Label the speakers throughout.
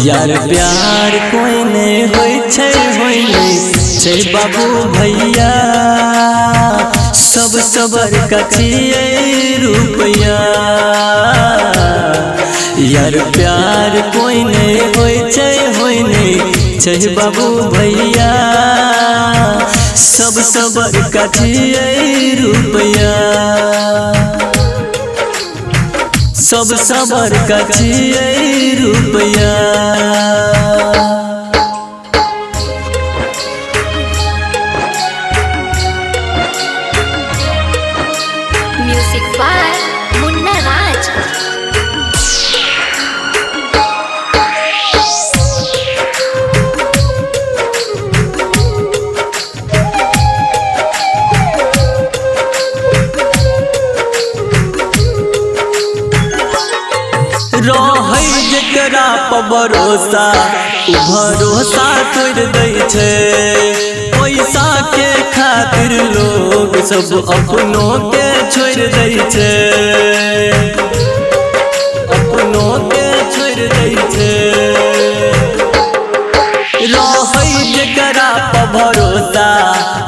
Speaker 1: यार प्यार कोई नहीं होय छै बाबू भैया सब सबर कचिए रुपया। यार प्यार कोई नहीं होय छै बाबू भैया सब सबर कचिए रुपया। सब सबर कचिए रुपया।
Speaker 2: म्यूजिक बाय मुन्ना राज।
Speaker 1: रहै जेकरा पर भरोसा उ भरोसा तोड़ दै छै। पैसा के खातिर लोग सब अपनों के छोड़ दै छै। अपनों के छोड़ दै छै। रहै जेकरा पर भरोसा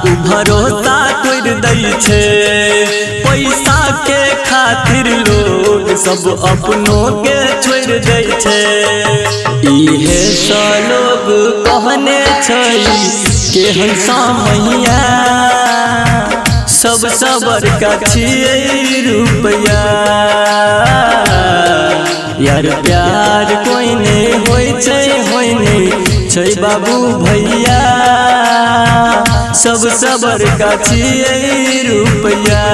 Speaker 1: उ भरोसा तोड़ दै छै। पैसा के खातिर लोग सब अपनों के छोड़ दै छै। इहे सा लोग कहने छै केहन समैया सब सबर कचिए रुपया। यार प्यार कोई नहीं होय छै बाबू भैया सब सबर कचिए रुपया।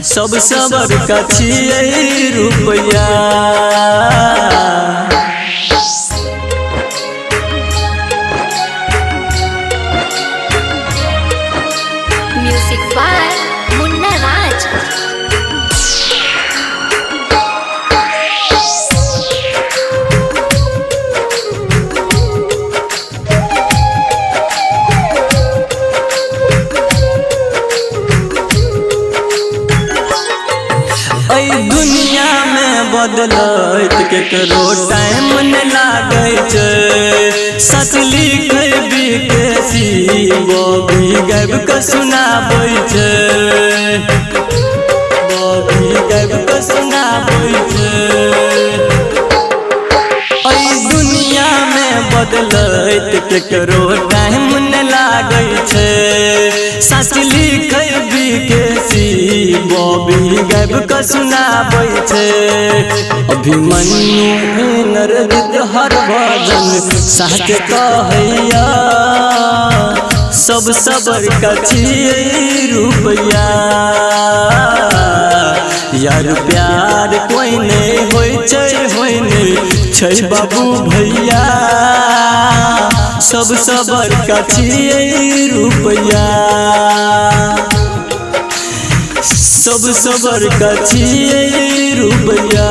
Speaker 1: सब सबर कचिए रुपया।
Speaker 2: म्यूजिक बाय मुन्ना राज।
Speaker 1: दुनिया में बदलत केकरो टाइम न लागे छै। सच लिखे विदेशी बॉबी गाबि के सुनाबै छै। बॉबी गाबि के सुनाबै छै। दुनिया में बदलत केकरो टाइम न लागे छै। सच लिखे विदेशी बॉबी गाबि के सुनाबै छै। अभिमन्यु नरदित हर भजन साथ कहैया सब सबर कचिए रुपया। यार प्यार कोई नहीं होय छै बाबू भैया सब सबर कचिए रुपया। सब सबर कचिए रुपया।